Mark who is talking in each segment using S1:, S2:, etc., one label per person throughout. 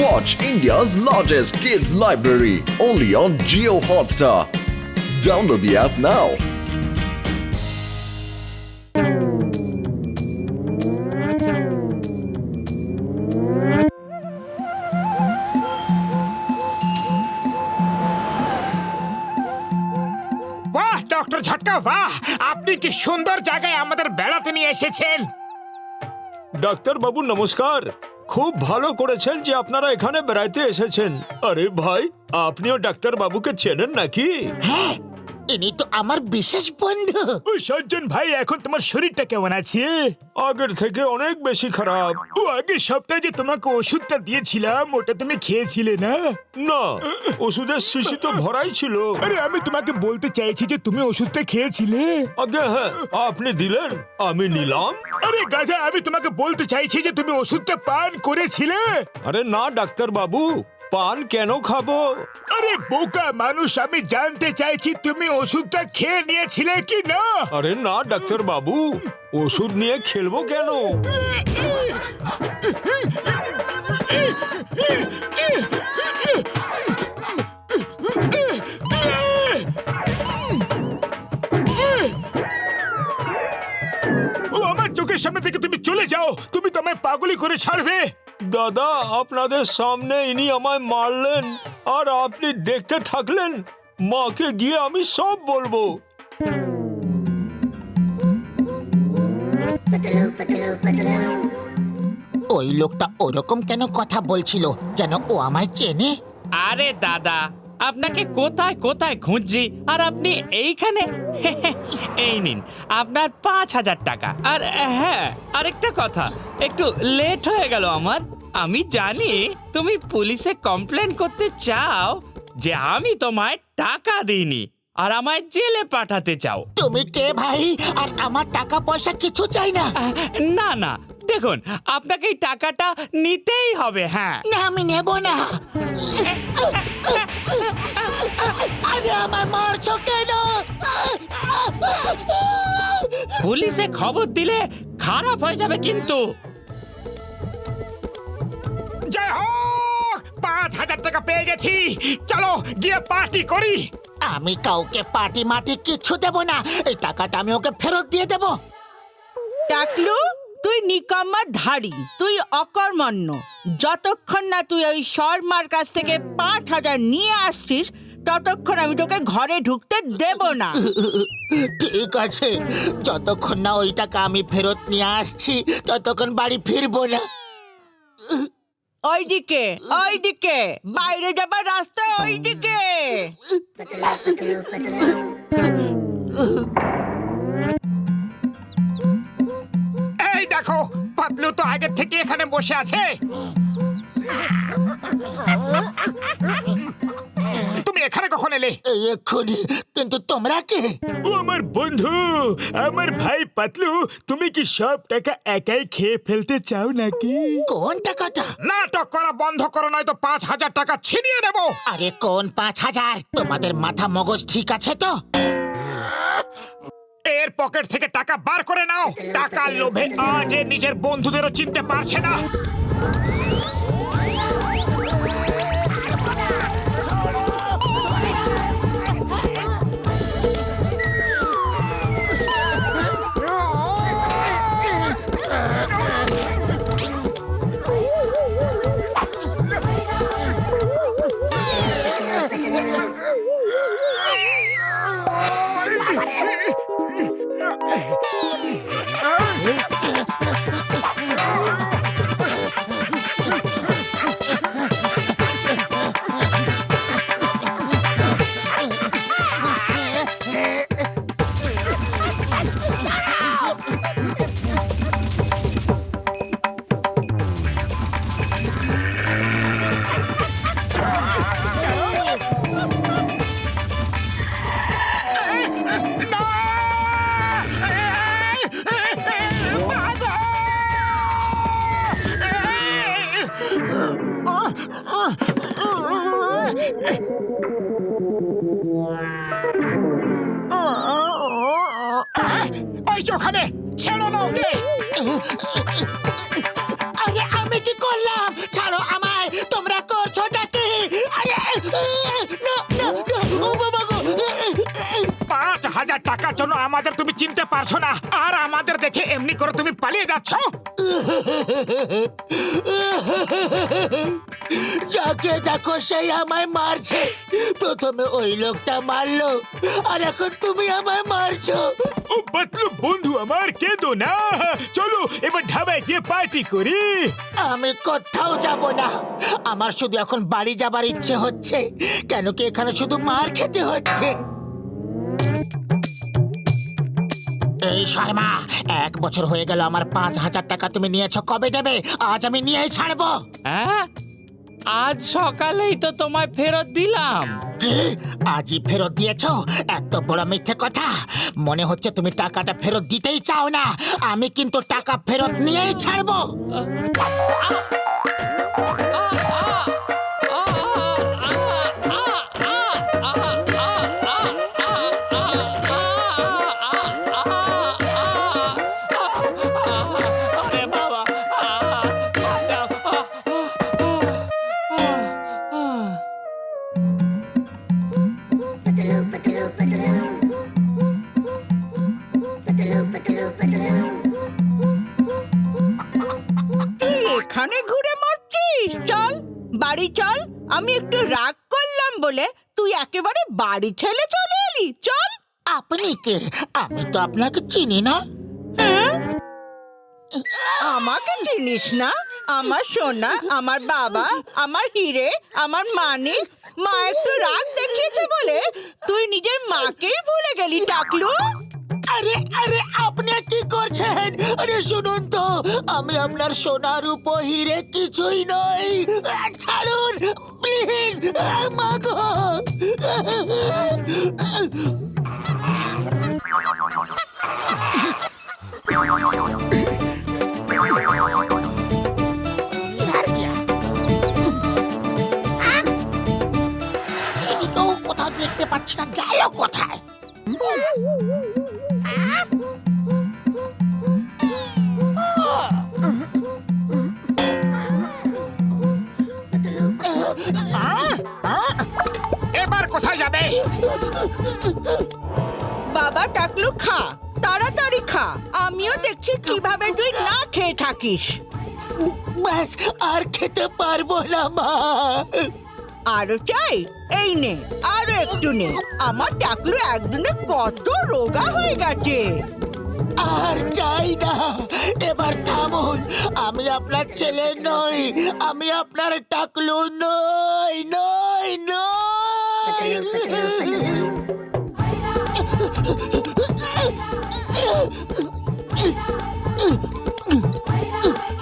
S1: Watch India's largest kids library only on Jio Hotstar. Download the app now.
S2: বাহ doctor ঝটকা বাহ, আপনি কি সুন্দর জায়গায় আমাদের বেড়াতে নিয়ে এসেছেন।
S3: ডাক্তার বাবু নমস্কার। খুব ভালো করেছেন যে আপনারা এখানে বেড়াইতে এসেছেন। আরে ভাই, আপনিও ডাক্তার বাবুকে চেনেন নাকি?
S4: হ্যাঁ, ইনি তো আমার বিশেষ বন্ধু।
S2: ও সজ্জন ভাই, এখন তোমার শরীরটা কেমন আছে?
S3: আগের থেকে অনেক বেশি খারাপ।
S2: ও আগের সপ্তাহে যে তোমাকে ওষুধটা দিয়েছিলাম ওটা তুমি খেয়েছিলে না?
S3: না, ওষুধের শিশি তো ভরাই ছিল।
S2: আরে আমি তোমাকে বলতে চাইছি যে তুমি ওষুধটা খেয়েছিলে।
S3: আগে হ্যাঁ, আপনি দিলেন, আমি নিলাম।
S2: আরে গাধা, আমি তোমাকে বলতে চাইছি যে তুমি ওষুধটা পান করেছিলে।
S3: আরে না ডাক্তার বাবু, পান কেন খাবো?
S2: আরে বোকা মানুষ, আমি জানতে চাইছি তুমি ওষুধটা খেয়ে নিয়েছিলে কি না।
S3: আরে না ডাক্তার বাবু, ওষুধ নিয়ে খেলবো কেন?
S2: ও আমার চোখের সামনে থেকে তুমি চলে যাও, তুমি তো আমায় পাগলি করে ছাড়বে।
S3: দাদা, আপনাদের সামনে ইনি আমায় মারলেন আর আপনি দেখতে থাকলেন। মাকে গিয়ে আমি সব বলবো।
S4: ওই লোকটা ওরকম কেন কথা বলছিল, যেন ও আমায় চেনে।
S5: আরে দাদা, আপনাকে কোথায় কোথায় খুঁজছি আর আপনি এইখানে। এই নিন আপনার 5,000 টাকা। আর হ্যাঁ, আরেকটা কথা, একটু লেট হয়ে গেল আমার। আমি জানি তুমি পুলিশে কমপ্লেন করতে চাও যে আমি তোমায় টাকা দিইনি আর আমায় জেলে পাঠাতে চাও।
S4: তুমি কে ভাই? আর আমার টাকা পয়সা কিছু চাই না।
S5: না না, দেখুন আপনাকে এই টাকাটা নিতেই হবে। হ্যাঁ,
S4: না, আমি নেব না। আরে আমার মারছো কেন?
S5: পুলিশে খবর দিলে খারাপ হয়ে যাবে কিন্তু।
S2: জয় হোক, 5,000 টাকা পেয়ে গেছি। চলো গিয়ে পার্টি করি।
S4: আমি কাউকে পার্টি মাটি কিছু দেব না। এই টাকাটা আমি ওকে ফেরত দিয়ে দেব।
S6: টাকলু, তুই নিকম্মা ধাড়ি, তুই অকর্মণ্য। যতক্ষণ না তুই ওই শর্মার কাছ থেকে 5,000 নিয়ে আসছিস ততক্ষণ আমি তোকে ঘরে ঢুকতে দেব না।
S4: ঠিক আছে, যতক্ষণ না ওই টাকা আমি ফেরত নিয়ে আসছি ততক্ষণ বাড়ি ফিরবো না।
S6: ওইদিকে ওইদিকে, বাইরে যাবার রাস্তা ওইদিকে।
S2: এই দেখো, পাতলু তো আগে থেকে এখানে বসে আছে। তুমি এখানে কখন এলে?
S4: এই এক্ষুনি। কিন্তু তোমরা কে?
S2: ও আমার বন্ধু, আমার ভাই পাতলু। তুমি কি সব টাকা একাই খেয়ে ফেলতে চাও নাকি?
S4: কোন টাকাটা?
S2: নাটক করা বন্ধ করো, নয়তো 5,000 টাকা ছিনিয়ে নেব।
S4: আরে কোন 5,000? তোমাদের মাথা মগজ ঠিক আছে তো?
S2: এর পকেট থেকে টাকা বার করে নাও। টাকার লোভে আজ এ নিজের বন্ধুদেরও চিনতে পারছে না। ওই যে ওখানে, ছেড়ো না ওকে।
S4: আরে আমি কি করলাম? ছাড়ো আমায়। তোমরা
S2: টাকার জন্য আমাদের তুমি চিনতে পারছো না, আর আমাদের দেখে এমনি করে তুমি পালিয়ে যাচ্ছ।
S4: যাকে দেখো সেই আমায় মারছে। প্রথমে ওই লোকটা মারলো, আর এখন তুমি আমায় মারছো।
S2: ও পাতলু বন্ধু আমার, কেঁদো না, চলো এবার ধাবায় গিয়ে পার্টি করি।
S4: আমি কোথাও যাব না। আমার শুধু এখন বাড়ি যাবার ইচ্ছে হচ্ছে। কেন কি এখানে শুধু মার খেতে হচ্ছে? এই শর্মা, 1 বছর হয়ে গেল আমার 5,000 টাকা তুমি নিয়েছো, কবে দেবে? আজ আমি নিয়েই ছাড়বো।
S5: হ্যাঁ, আজ সকালেই তো তোমায় ফেরত দিলাম।
S4: কি? আজই ফেরত দিয়েছো? এত বড় মিথ্যে কথা। মনে হচ্ছে তুমি টাকাটা ফেরত দিতেই চাও না। আমি কিন্তু টাকা ফেরত নিয়েই ছাড়বো।
S5: আরে বাবা,
S6: তুই এখানে ঘুরে মরছিস? চল বাড়ি চল। আমি একটু রাগ করলাম বলে তুই একেবারে বাড়ি ছেড়ে চলে এলি। চল।
S4: আপনি কে? আমি তো আপনাকে চিনি না।
S6: আমাকে চিনিস না? আমার সোনা, আমার বাবা, আমার হিরে, আমার মানিক। মা একটু রাগ দেখিয়েছে বলে তুই নিজের মাকেই ভুলে গেলি টাকলু।
S4: আরে আরে, আপনি কি করছেন? আরে শুনুন তো, আমি আপনার সোনার উপর হিরে কিছুই নই। ছাড়ুন প্লিজ। মাগো, এদিকেও কোথাও দেখতে পাচ্ছি না, গেল কোথায়?
S2: এবার কোথায় যাবে?
S6: বাবা টাকলু খা, তাড়াতাড়ি খা। আমিও দেখছি কিভাবে তুই না খেয়ে থাকিস।
S4: ব্যাস, আর খেতে পারবো না মা।
S6: আরো চাই? এই নে, আরো একটু নে। আমার টাকলু একদিনে কত রোগা হয়ে গেছে।
S4: আর চাই না। এবার থামুন। আমি আপনার ছেলে নই, আমি আপনার টাকলু নই, নই, নই।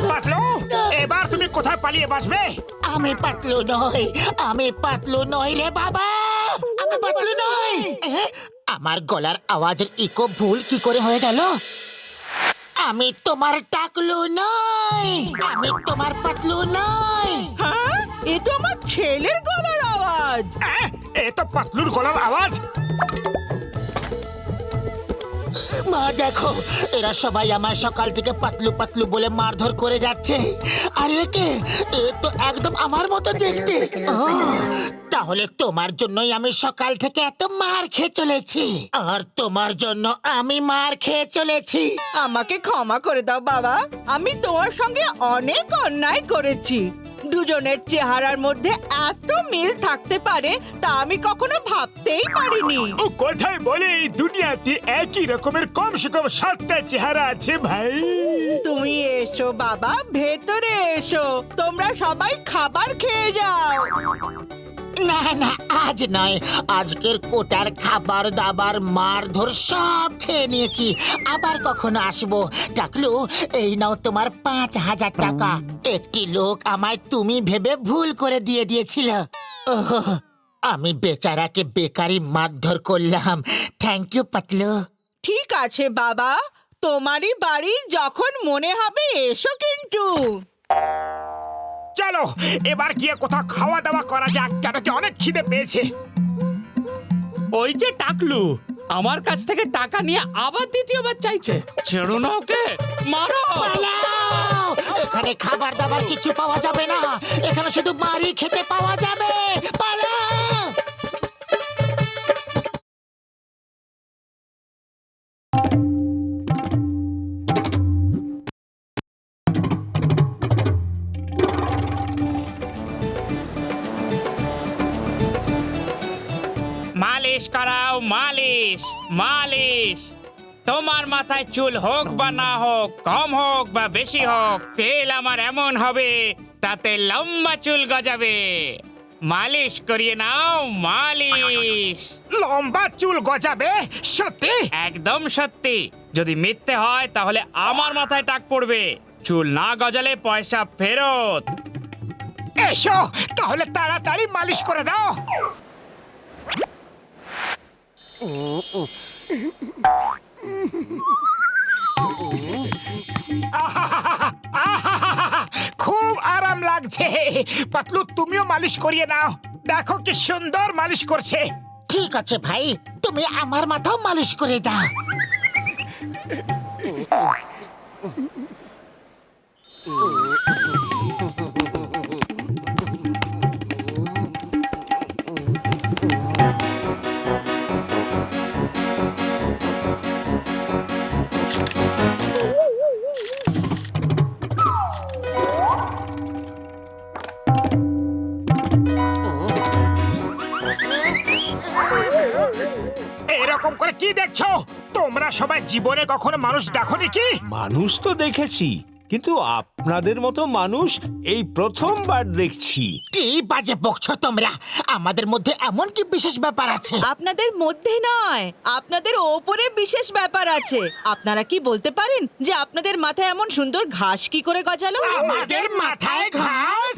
S2: পাতলু, এবার তুমি কোথায় পালিয়ে বাঁচবে?
S4: আমি পাতলু নই, আমি পাতলু নই রে বাবা। আমি পাতলু নই। আমার গলার আওয়াজের ইকো ভুল কি করে হয়ে গেল? আমি তোমার টাকলু নই, আমি তোমার পাতলু নই।
S6: হ্যাঁ, এ তো আমার ছেলের গলার আওয়াজ।
S2: এ তো পাতলুর গলার আওয়াজ।
S4: মা দেখো, এরা সবাই আমার সকাল থেকে পাতলু পাতলু বলে মারধর করে যাচ্ছে। আর একে, এ তো একদম আমার মতো দেখতে। তাহলে তোমার জন্যই আমি সকাল থেকে এত মার খেয়ে চলেছি, আর তোমার জন্য আমি মার খেয়ে চলেছি।
S6: আমাকে ক্ষমা করে দাও বাবা, আমি তোমার সঙ্গে অনেক অন্যায় করেছি। দুজনের চেহারার মধ্যে এত মিল থাকতে পারে তা আমি কখনো ভাবতেই পারিনি।
S2: ও কোথায় বলে এই দুনিয়াতে একই রকমের কমসে কম 7টা চেহারা আছে ভাই।
S6: তুমি এসো বাবা, ভেতরে এসো। তোমরা সবাই খাবার খেয়ে যাও।
S4: না না, আজ নয়। আজকের কোটার খাবার দাবার মারধর সব খেয়ে নিয়েছি। আবার কখনো আসবো। টাকলু, এই নাও তোমার 5,000 টাকা। একটি লোক আমায় তুমি ভেবে ভুল করে দিয়ে দিয়েছিল। ওহ, আমি বেচারাকে বেকারি মারধর করলাম। Thank you Patlu.
S6: ঠিক আছে বাবা, তোমারই বাড়ি, যখন মনে হবে এসো কিন্তু।
S2: চলো এবার গিয়ে কোথাও খাওয়া দাওয়া করা যাক, কেন কি অনেক খিদে পেয়েছে।
S5: ওই যে টাকলু আমার কাছ থেকে টাকা নিয়ে আবার দ্বিতীয়বার চাইছে। ছেড়ো না ওকে, মারো।
S4: পালাও! এখানে খাবার দাবার কিছু পাওয়া যাবে না। এখানে শুধু মারি খেতে পাওয়া যাবে। পালাও!
S5: মালিশ করাও, মালিশ মালিশ। তোমার মাথায় চুল হোক বা না হোক, কম হোক বা বেশি হোক, তেল আমার এমন হবে তাতে লম্বা চুল গজাবে। মালিশ করিয়ে নাও, মালিশ।
S2: লম্বা চুল গজাবে? সত্যি?
S5: একদম সত্যি। যদি মিথ্যে হয় তাহলে আমার মাথায় টাক পড়বে। চুল না গজালে পয়সা ফেরত।
S2: এসো তাহলে তাড়াতাড়ি মালিশ করে দাও। খুব আরাম লাগছে। পাতলু, তুমিও মালিশ করিয়ে নাও। দেখো কি সুন্দর মালিশ করছে।
S4: ঠিক আছে ভাই, তুমি আমার মাথাও মালিশ করে দাও।
S2: এরকম করে কি দেখছো? তোমরা সবাই জীবনে কখনো মানুষ দেখোনি কি?
S3: মানুষ তো দেখেছি, কিন্তু আপনাদের মতো মানুষ এই প্রথমবার দেখছি।
S4: কি বাজে বকছো তোমরা? আমাদের মধ্যে এমন কি বিশেষ ব্যাপার আছে?
S6: আপনাদের মধ্যে নয়, আপনাদের ওপরে বিশেষ ব্যাপার আছে। আপনারা কি বলতে পারেন যে আপনাদের মাথায় এমন সুন্দর ঘাস কি করে গজালো?
S2: আমাদের মাথায় ঘাস?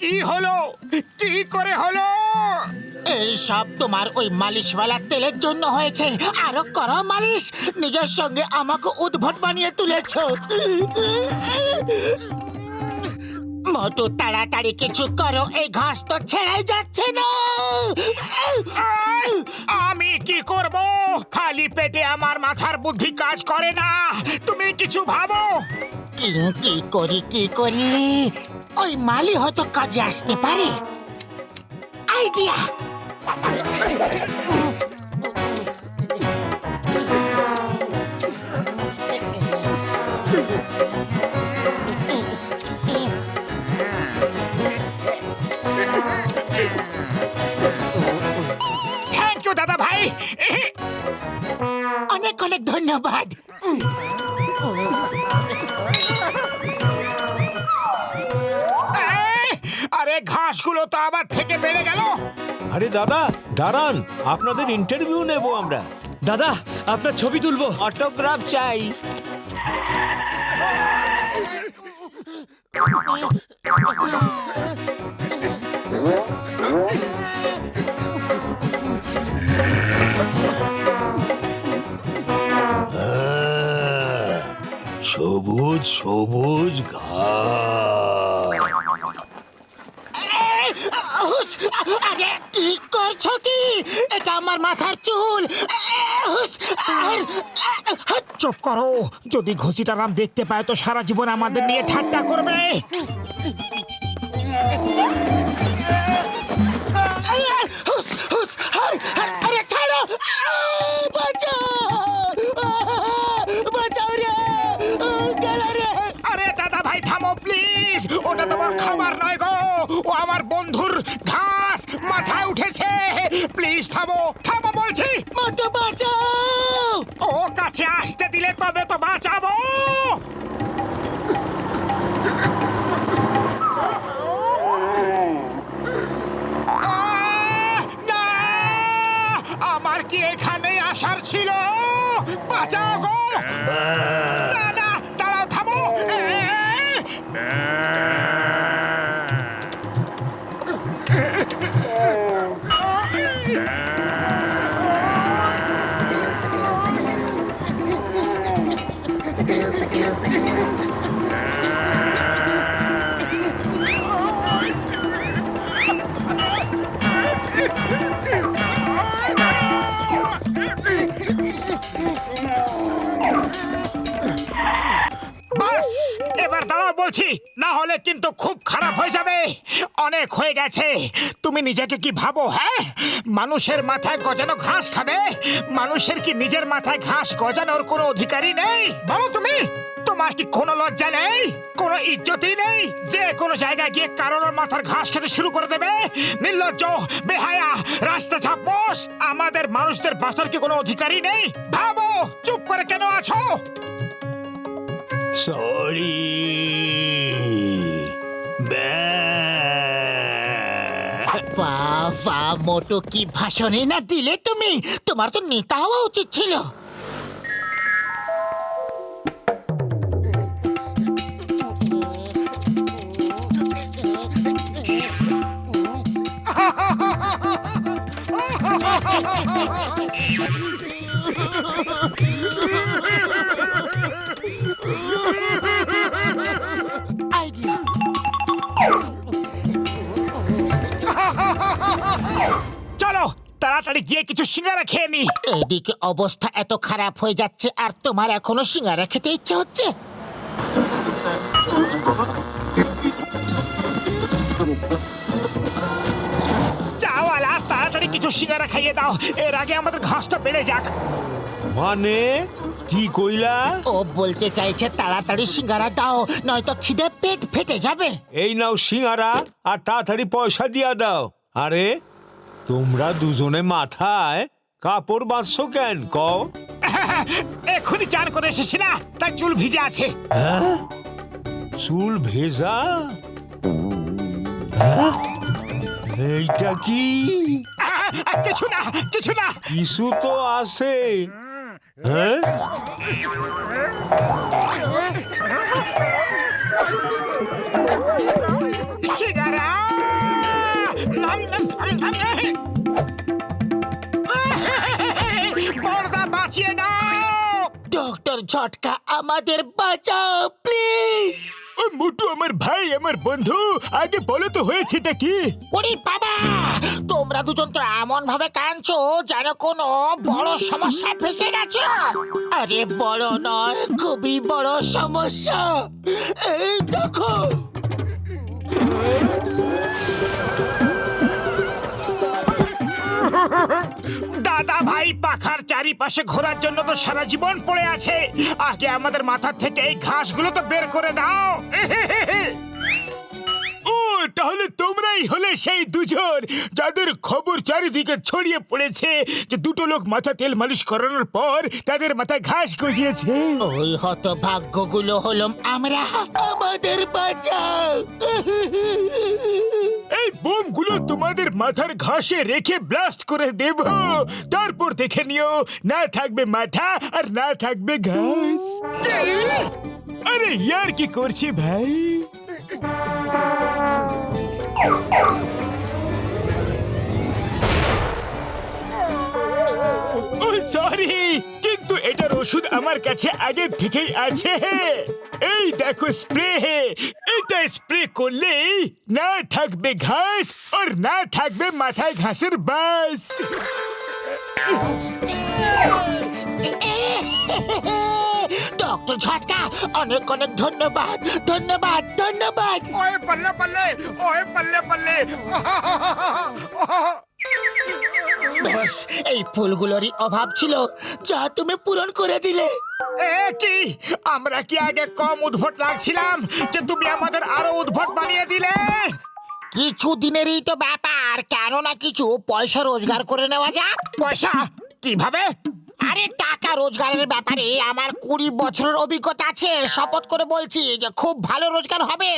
S2: কি হলো? কি করে হলো?
S4: এই সব তোমার ওই মালিশওয়ালা তেলের জন্য হয়েছে। আরো করো মালিশ। নিজের সঙ্গে আমাকে উদ্ভট বানিয়ে তুলেছো। মোটু, তাড়াতাড়ি কিছু করো, এই ঘাস তো ছেড়াই যাচ্ছে না।
S2: আমি কি করব? খালি পেটে আমার মাথার বুদ্ধি কাজ করে না। তুমি কিছু ভাবো।
S4: কি করি? ওই মালি হয়তো কাজে আসতে পারে। আইডিয়া!
S2: থ্যাংক ইউ দাদা ভাই।
S4: অনেক অনেক ধন্যবাদ।
S2: আরে ঘাসগুলো তো আবার থেকে বেড়ে গেল।
S3: আরে দাদা দাঁড়ান, আপনাদের ইন্টারভিউ নেব আমরা।
S5: দাদা, আপনার ছবি তুলবো।
S3: অটোগ্রাফ চাই। সবুজ সবুজ ঘাস।
S4: আরে কি করছো কি? এটা আমার মাথার চুল।
S2: চুপ করো। যদি ঘসিটা রাম দেখতে পায় তো সারা জীবন আমাদের নিয়ে ঠাট্টা করবে।
S4: আরে ছাড়ো! বাঁচাও রে! গেল রে!
S2: আরে দাদা ভাই থামো প্লিজ। ওটা তোমার খাবার নয় গো, ও আমার বন্ধুর ঘাস মাথায় উঠেছে। প্লিজ থামো, থামো বলছি।
S4: মোটু, বাঁচাও!
S2: ও কাছে আসতে দিলে তবে তো বাঁচাবো। না! আমার কি এখানেই আসার ছিল? বাঁচাও গো! না, না, দাঁড়াও, থামো। তাহলে কিন্তু খুব খারাপ হয়ে যাবে। অনেক হয়ে গেছে। তুমি নিজেকে কি ভাবো? হ্যাঁ, মানুষের মাথায় গজানো ঘাস খাবে? মানুষের কি নিজের মাথায় ঘাস গজানোর কোনো অধিকারই নেই? বলো তুমি, তোমার কি কোনো লজ্জা নেই, কোনো ইজ্জতই নেই যে কোনো জায়গায় গিয়ে কারোর মাথার ঘাস খেতে শুরু করে দেবে? নির্লজ্জ, বেহায়া, রাস্তা ছাপোস। আমাদের মানুষদের বাঁচার কি কোনো অধিকারই নেই? ভাবো, চুপ করে কেন আছো?
S3: সরি।
S4: বাবা, মোটো কি ভাষণে না দিলে তুমি? তোমার তো নেতা হওয়া উচিত ছিল। আইডিয়া।
S2: চলো তাড়াতাড়ি গিয়ে কিছু সিঙ্গারা খেয়ে নি।
S4: এদিকে অবস্থা এত খারাপ হয়ে যাচ্ছে আর তোমার এখনো সিঙ্গারা খেতে ইচ্ছে হচ্ছে?
S2: চাওয়ালা, তাড়াতাড়ি কিছু সিঙ্গারা খাইয়ে দাও, এর আগে আমাদের ঘাসটা বেড়ে যাক।
S3: মানে কি কইলা?
S4: ও বলতে চাইছে তাড়াতাড়ি সিঙ্গারা দাও, নয়তো খিদে পেট ফেটে যাবে।
S3: এই নাও সিঙ্গারা আর তাড়াতাড়ি পয়সা দিয়া দাও। আরে তোমরা দুজনে মাথায় কাপড় বাঁধছো কেন কও?
S2: এক্ষুনি চান করে এসেছি না, তাই চুল ভিজে আছে।
S3: চুল ভেজা? হ্যাঁ? এইটা কি?
S2: কিছু না, কিছু না।
S3: কিছু তো আছে। হ্যাঁ,
S2: সিঙ্গারা। পর্দা বাঁচিয়ে নাও।
S4: ডক্টর ঝটকা, আমাদের বাঁচাও প্লিজ।
S2: ও মোটু আমার ভাই, আমার বন্ধু, আগে বলো তো হয়েছেটা কি?
S4: ওরে বাবা, তোমরা দুজন তো এমন ভাবে কাঁদছো যেন কোনো বড় সমস্যায় ফেসে গেছো। আরে বড় নয়, খুবই বড় সমস্যা। এই দেখো।
S2: দাদা ভাই পাখার চারিপাশে ঘোরার জন্য তো সারা জীবন পড়ে আছে। আগে আমাদের মাথা থেকে এই ঘাসগুলো তো বের করে দাও। ও, তাহলে তোমরাই হলে সেই দুজন যাদের খবর চারিদিকে ছড়িয়ে পড়েছে যে দুটো লোক মাথা তেল মালিশ করানোর পর তাদের মাথায় ঘাস গজিয়েছে।
S4: ওই হতভাগ্যগুলো হলাম আমরা। আমাদের বাঁচাও।
S2: এই বোমগুলো তোমাদের মাথার ঘাসে রেখে ব্লাস্ট করে দেব, তারপর দেখে নিও না থাকবে মাথা আর না থাকবে ঘাস। আরে ইয়ার কি করছি ভাই? ও সরি, কিন্তু এটার ওষুধ আমার কাছে আগে থেকেই আছে। এই দেখো স্প্রে, এটা স্প্রে করলেই না থাকবে ঘাস আর না থাকবে মাথায় ঘাসের বাস।
S4: ডক্টর ঝটকা, অনেক অনেক ধন্যবাদ, ধন্যবাদ, ধন্যবাদ।
S2: ওয়ে পাল্লে পাল্লে, ওয়ে পাল্লে পাল্লে।
S4: ব্যাস, এই ফুলগুলোরই অভাব ছিল, যা তুমি পূরণ করে দিলে।
S2: এ কি, আমরা কি আগে কম উদ্ভট লাগছিলাম যে তুমি আমাদের আরো উদ্ভট বানিয়ে দিলে?
S4: কিছু দিনেরই তো ব্যাপার, কেন না কিছু পয়সা রোজগার করে নেওয়া যাক।
S2: পয়সা কিভাবে?
S4: আরে টাকা রোজগারের ব্যাপারে আমার 20 বছরের অভিজ্ঞতা আছে। শপথ করে বলছি যে খুব ভালো রোজগার হবে,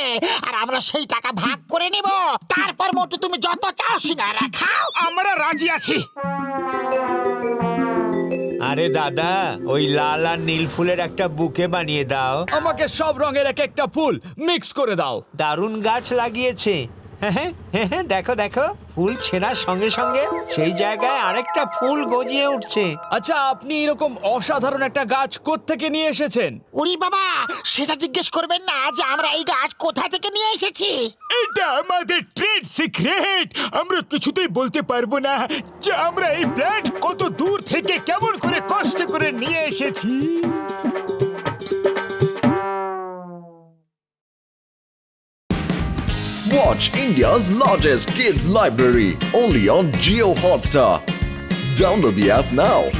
S4: আর আমরা সেই টাকা ভাগ করে নেব। তারপর মোটু তুমি যত চাও সিঙ্গারা খাও।
S2: আমরা রাজি আছি।
S3: আরে দাদা, ওই লাল আর নীল ফুলের একটা বুকে বানিয়ে দাও।
S7: আমাকে সব রঙের এক একটা ফুল মিক্স করে দাও।
S3: দারুণ গাছ লাগিয়েছে। হ্যাঁ, দেখো দেখো, ফুল ছেঁড়ার সঙ্গে সঙ্গে সেই জায়গায় আরেকটা ফুল গজিয়ে উঠছে।
S7: আচ্ছা, আপনি এরকম অসাধারণ একটা গাছ কোত্থেকে নিয়ে এসেছেন?
S4: উরি বাবা, সেটা জিজ্ঞেস করবেন না যে আমরা এই গাছ কোথা থেকে নিয়ে এসেছি।
S2: এটা আমাদের ট্রেড সিক্রেট। আমরা কিছুতেই বলতে পারবো না যে আমরা এই প্ল্যান্ট কত দূর থেকে কেমন করে কষ্ট করে নিয়ে এসেছি।
S1: Watch India's largest kids library only on Geo Hotstar. Download the app now.